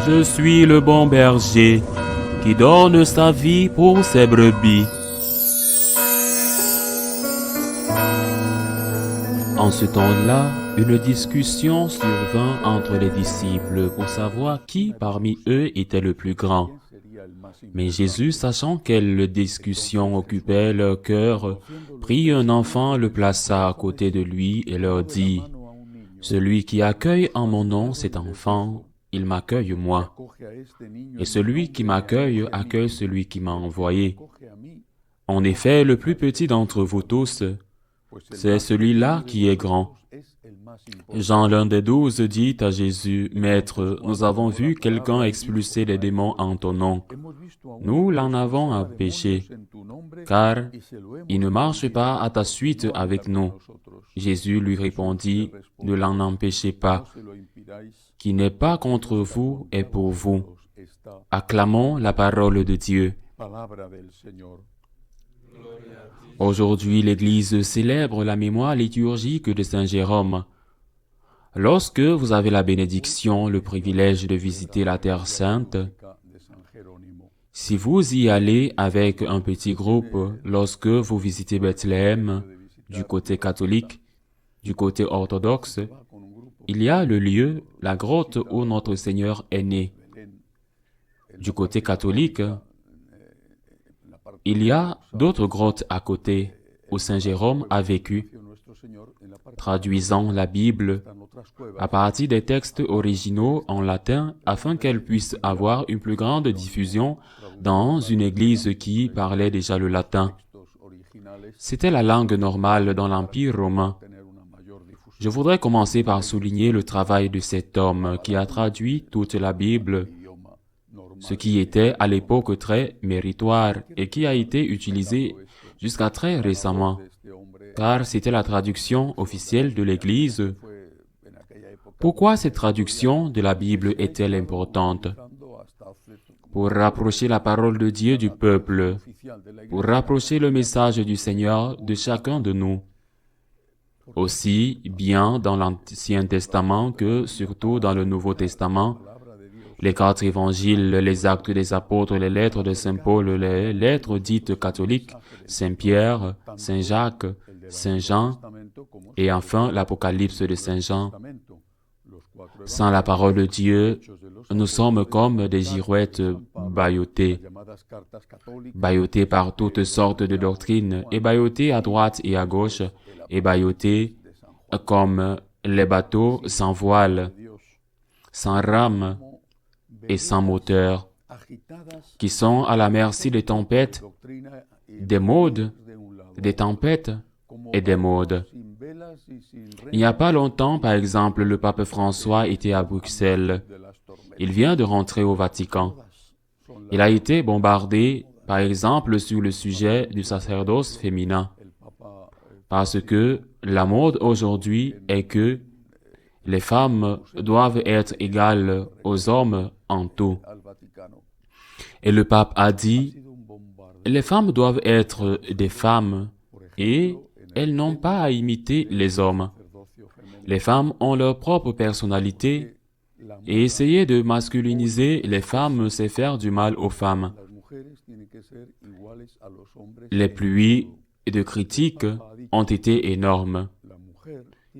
Je suis le bon berger qui donne sa vie pour ses brebis. En ce temps-là, une discussion survint entre les disciples pour savoir qui parmi eux était le plus grand. Mais Jésus, sachant quelle discussion occupait leur cœur, prit un enfant, le plaça à côté de lui et leur dit, « Celui qui accueille en mon nom cet enfant, il m'accueille moi. Et celui qui m'accueille accueille celui qui m'a envoyé. En effet, le plus petit d'entre vous tous, c'est celui-là qui est grand. » Jean, l'un des 12, dit à Jésus, « Maître, nous avons vu quelqu'un expulser les démons en ton nom. Nous l'en avons empêché, car il ne marche pas à ta suite avec nous. » Jésus lui répondit, « Ne l'en empêchez pas. Qui n'est pas contre vous est pour vous. » Acclamons la parole de Dieu. Aujourd'hui, l'Église célèbre la mémoire liturgique de Saint Jérôme. Lorsque vous avez la bénédiction, le privilège de visiter la Terre Sainte, si vous y allez avec un petit groupe, lorsque vous visitez Bethléem, du côté catholique, du côté orthodoxe, il y a le lieu, la grotte où notre Seigneur est né. Du côté catholique, il y a d'autres grottes à côté où Saint Jérôme a vécu, traduisant la Bible à partir des textes originaux en latin afin qu'elle puisse avoir une plus grande diffusion dans une église qui parlait déjà le latin. C'était la langue normale dans l'Empire romain. Je voudrais commencer par souligner le travail de cet homme qui a traduit toute la Bible, ce qui était à l'époque très méritoire et qui a été utilisé jusqu'à très récemment, car c'était la traduction officielle de l'Église. Pourquoi cette traduction de la Bible est-elle importante? Pour rapprocher la parole de Dieu du peuple, pour rapprocher le message du Seigneur de chacun de nous. Aussi bien dans l'Ancien Testament que surtout dans le Nouveau Testament, les 4 évangiles, les actes des apôtres, les lettres de Saint Paul, les lettres dites catholiques, Saint Pierre, Saint Jacques, Saint Jean, et enfin l'Apocalypse de Saint Jean. Sans la parole de Dieu, nous sommes comme des girouettes bâillotées par toutes sortes de doctrines, et bâillotées à droite et à gauche, et bâillotées comme les bateaux sans voile, sans rame et sans moteur, qui sont à la merci des tempêtes, des modes, des tempêtes et des modes. Il n'y a pas longtemps, par exemple, le pape François était à Bruxelles. Il vient de rentrer au Vatican. Il a été bombardé, par exemple, sur le sujet du sacerdoce féminin. Parce que la mode aujourd'hui est que les femmes doivent être égales aux hommes en tout. Et le pape a dit, les femmes doivent être des femmes et elles n'ont pas à imiter les hommes. Les femmes ont leur propre personnalité et essayer de masculiniser les femmes, c'est faire du mal aux femmes. Les pluies de critiques ont été énormes.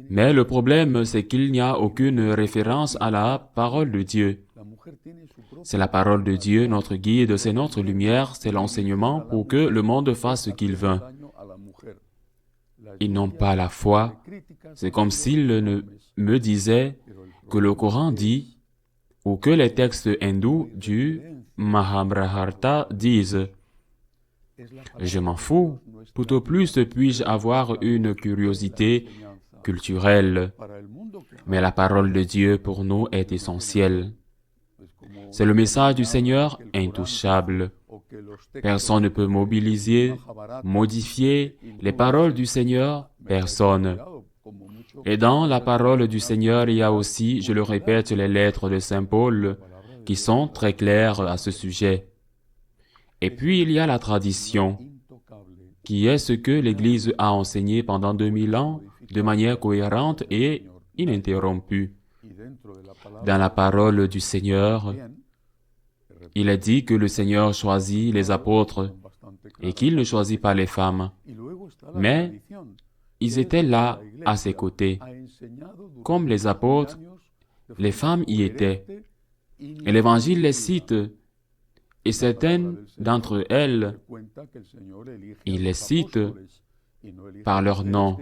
Mais le problème, c'est qu'il n'y a aucune référence à la parole de Dieu. C'est la parole de Dieu, notre guide, c'est notre lumière, c'est l'enseignement pour que le monde fasse ce qu'il veut. Ils n'ont pas la foi. C'est comme s'ils me disaient que le Coran dit, ou que les textes hindous du Mahabharata disent. Je m'en fous. Tout au plus puis-je avoir une curiosité culturelle. Mais la parole de Dieu pour nous est essentielle. C'est le message du Seigneur intouchable. Personne ne peut mobiliser, modifier les paroles du Seigneur, personne. Et dans la parole du Seigneur, il y a aussi, je le répète, les lettres de Saint Paul qui sont très claires à ce sujet. Et puis il y a la tradition, qui est ce que l'Église a enseigné pendant 2000 ans de manière cohérente et ininterrompue. Dans la parole du Seigneur, il est dit que le Seigneur choisit les apôtres et qu'il ne choisit pas les femmes. Mais ils étaient là à ses côtés. Comme les apôtres, les femmes y étaient. Et l'Évangile les cite, et certaines d'entre elles, il les cite par leur nom,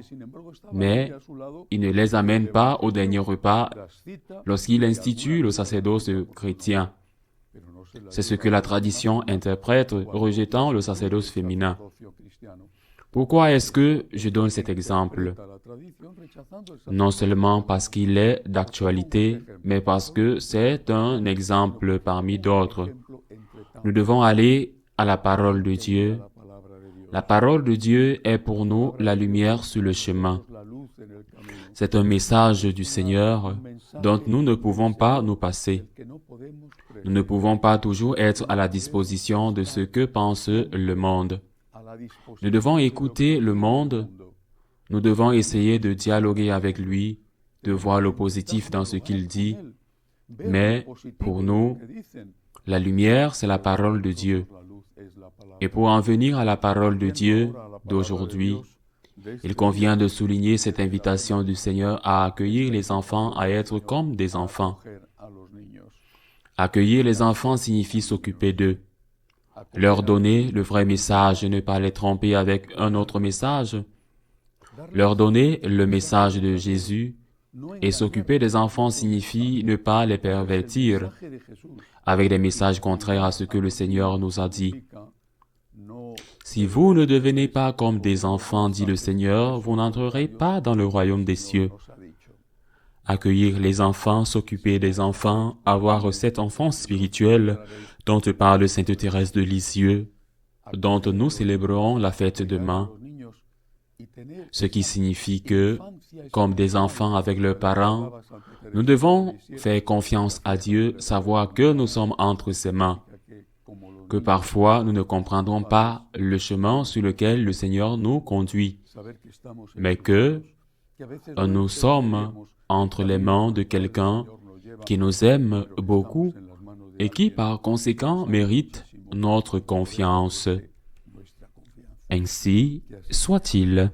mais il ne les amène pas au dernier repas lorsqu'il institue le sacerdoce chrétien. C'est ce que la tradition interprète, rejetant le sacerdoce féminin. Pourquoi est-ce que je donne cet exemple? Non seulement parce qu'il est d'actualité, mais parce que c'est un exemple parmi d'autres. Nous devons aller à la parole de Dieu. La parole de Dieu est pour nous la lumière sur le chemin. C'est un message du Seigneur dont nous ne pouvons pas nous passer. Nous ne pouvons pas toujours être à la disposition de ce que pense le monde. Nous devons écouter le monde, nous devons essayer de dialoguer avec lui, de voir le positif dans ce qu'il dit, mais pour nous, la lumière, c'est la parole de Dieu. Et pour en venir à la parole de Dieu d'aujourd'hui, il convient de souligner cette invitation du Seigneur à accueillir les enfants, à être comme des enfants. Accueillir les enfants signifie s'occuper d'eux. Leur donner le vrai message, ne pas les tromper avec un autre message. Leur donner le message de Jésus et s'occuper des enfants signifie ne pas les pervertir avec des messages contraires à ce que le Seigneur nous a dit. Si vous ne devenez pas comme des enfants, dit le Seigneur, vous n'entrerez pas dans le royaume des cieux. Accueillir les enfants, s'occuper des enfants, avoir cet enfant spirituel dont parle Sainte Thérèse de Lisieux, dont nous célébrerons la fête demain, ce qui signifie que, comme des enfants avec leurs parents, nous devons faire confiance à Dieu, savoir que nous sommes entre ses mains, que parfois nous ne comprendrons pas le chemin sur lequel le Seigneur nous conduit, mais que nous sommes entre les mains de quelqu'un qui nous aime beaucoup et qui, par conséquent, mérite notre confiance. Ainsi soit-il.